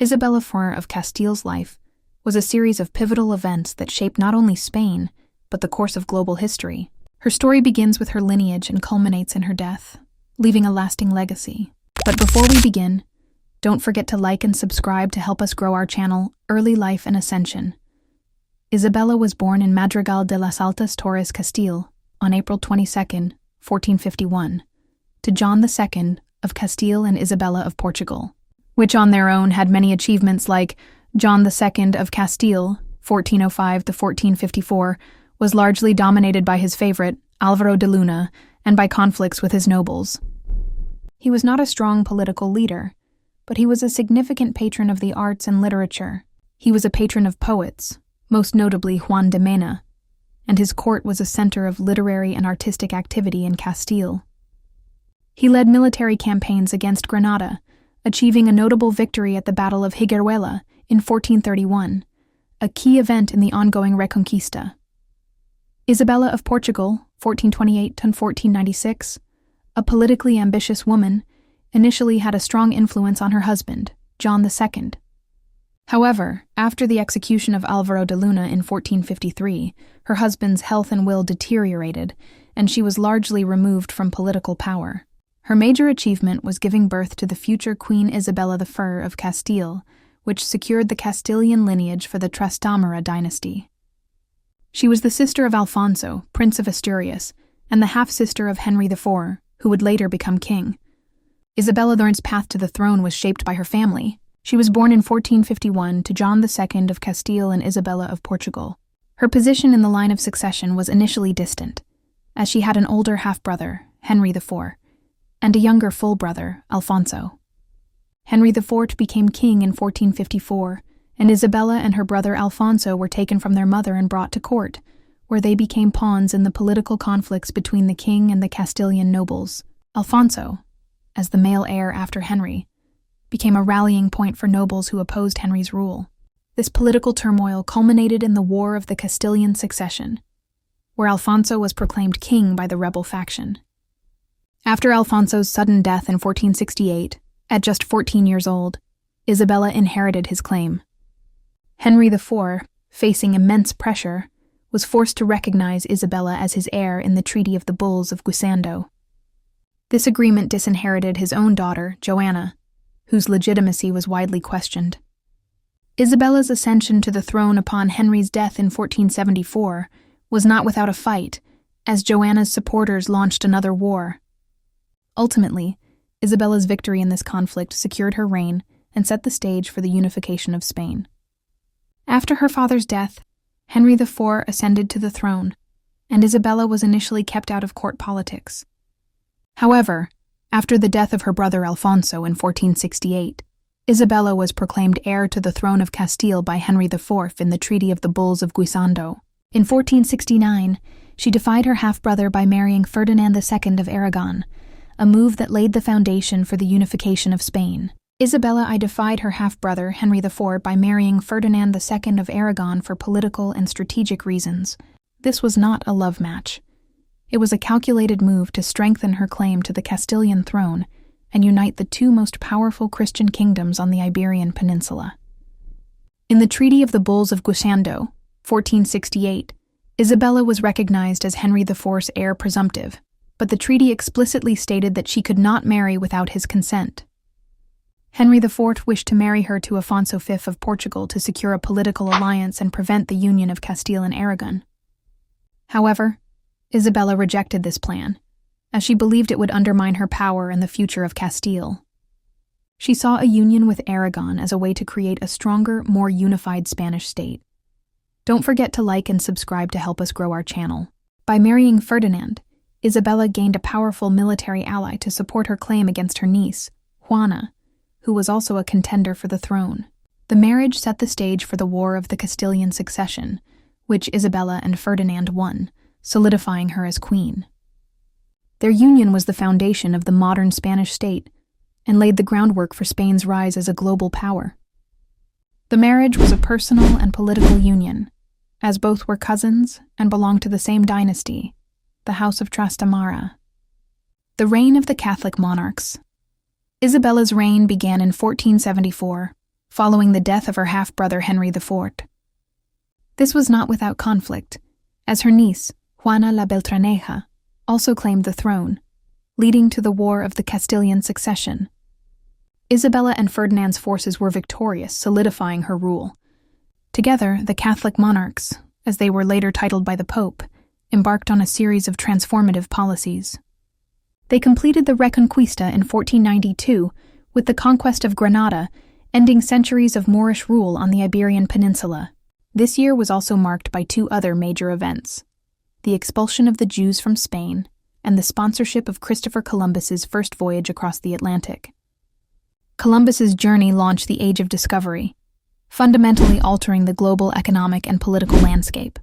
Isabella I of Castile's life was a series of pivotal events that shaped not only Spain, but the course of global history. Her story begins with her lineage and culminates in her death, leaving a lasting legacy. But before we begin, don't forget to like and subscribe to help us grow our channel, Early Life and Ascension. Isabella was born in Madrigal de las Altas Torres, Castile, on April 22, 1451, to John II of Castile and Isabella of Portugal, which on their own had many achievements like John II of Castile, 1405 to 1454, was largely dominated by his favorite, Álvaro de Luna, and by conflicts with his nobles. He was not a strong political leader, but he was a significant patron of the arts and literature. He was a patron of poets, most notably Juan de Mena, and his court was a center of literary and artistic activity in Castile. He led military campaigns against Granada, achieving a notable victory at the Battle of Higueruela in 1431, a key event in the ongoing Reconquista. Isabella of Portugal, 1428 to 1496, a politically ambitious woman, initially had a strong influence on her husband, John II. However, after the execution of Álvaro de Luna in 1453, her husband's health and will deteriorated, and she was largely removed from political power. Her major achievement was giving birth to the future Queen Isabella I of Castile, which secured the Castilian lineage for the Trastamara dynasty. She was the sister of Alfonso, Prince of Asturias, and the half-sister of Henry IV, who would later become king. Isabella II's path to the throne was shaped by her family. She was born in 1451 to John II of Castile and Isabella of Portugal. Her position in the line of succession was initially distant, as she had an older half-brother, Henry IV, and a younger full brother, Alfonso. Henry IV became king in 1454, and Isabella and her brother Alfonso were taken from their mother and brought to court, where they became pawns in the political conflicts between the king and the Castilian nobles. Alfonso, as the male heir after Henry, became a rallying point for nobles who opposed Henry's rule. This political turmoil culminated in the War of the Castilian Succession, where Alfonso was proclaimed king by the rebel faction. After Alfonso's sudden death in 1468, at just 14 years old, Isabella inherited his claim. Henry IV, facing immense pressure, was forced to recognize Isabella as his heir in the Treaty of the Bulls of Guisando. This agreement disinherited his own daughter, Joanna, whose legitimacy was widely questioned. Isabella's ascension to the throne upon Henry's death in 1474 was not without a fight, as Joanna's supporters launched another war. Ultimately, Isabella's victory in this conflict secured her reign and set the stage for the unification of Spain. After her father's death, Henry IV ascended to the throne, and Isabella was initially kept out of court politics. However, after the death of her brother Alfonso in 1468, Isabella was proclaimed heir to the throne of Castile by Henry IV in the Treaty of the Bulls of Guisando. In 1469, she defied her half-brother by marrying Ferdinand II of Aragon, a move that laid the foundation for the unification of Spain. Isabella I defied her half-brother, Henry IV, by marrying Ferdinand II of Aragon for political and strategic reasons. This was not a love match. It was a calculated move to strengthen her claim to the Castilian throne and unite the two most powerful Christian kingdoms on the Iberian Peninsula. In the Treaty of the Bulls of Guisando, 1468, Isabella was recognized as Henry IV's heir presumptive, but the treaty explicitly stated that she could not marry without his consent. Henry IV wished to marry her to Afonso V of Portugal to secure a political alliance and prevent the union of Castile and Aragon. However, Isabella rejected this plan, as she believed it would undermine her power and the future of Castile. She saw a union with Aragon as a way to create a stronger, more unified Spanish state. Don't forget to like and subscribe to help us grow our channel. By marrying Ferdinand, Isabella gained a powerful military ally to support her claim against her niece, Juana, who was also a contender for the throne. The marriage set the stage for the War of the Castilian Succession, which Isabella and Ferdinand won, solidifying her as queen. Their union was the foundation of the modern Spanish state and laid the groundwork for Spain's rise as a global power. The marriage was a personal and political union, as both were cousins and belonged to the same dynasty, the House of Trastamara. The reign of the Catholic monarchs. Isabella's reign began in 1474, following the death of her half-brother Henry IV. This was not without conflict, as her niece, Juana la Beltraneja, also claimed the throne, leading to the War of the Castilian Succession. Isabella and Ferdinand's forces were victorious, solidifying her rule. Together, the Catholic monarchs, as they were later titled by the Pope, embarked on a series of transformative policies. They completed the Reconquista in 1492 with the conquest of Granada, ending centuries of Moorish rule on the Iberian Peninsula. This year was also marked by two other major events: the expulsion of the Jews from Spain and the sponsorship of Christopher Columbus's first voyage across the Atlantic. Columbus's journey launched the Age of Discovery, fundamentally altering the global economic and political landscape.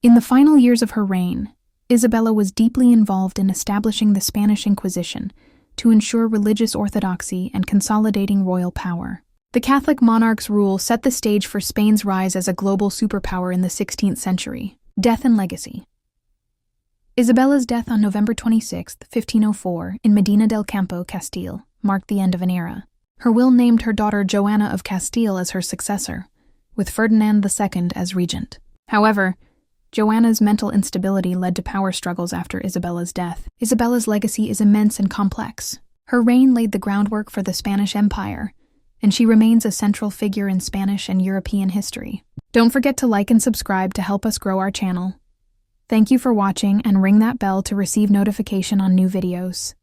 In the final years of her reign, Isabella was deeply involved in establishing the Spanish Inquisition to ensure religious orthodoxy and consolidating royal power. The Catholic monarch's rule set the stage for Spain's rise as a global superpower in the 16th century. Death and legacy. Isabella's death on November 26, 1504, in Medina del Campo, Castile, marked the end of an era. Her will named her daughter Joanna of Castile as her successor, with Ferdinand II as regent. However, Joanna's mental instability led to power struggles after Isabella's death. Isabella's legacy is immense and complex. Her reign laid the groundwork for the Spanish Empire, and she remains a central figure in Spanish and European history. Don't forget to like and subscribe to help us grow our channel. Thank you for watching, and ring that bell to receive notification on new videos.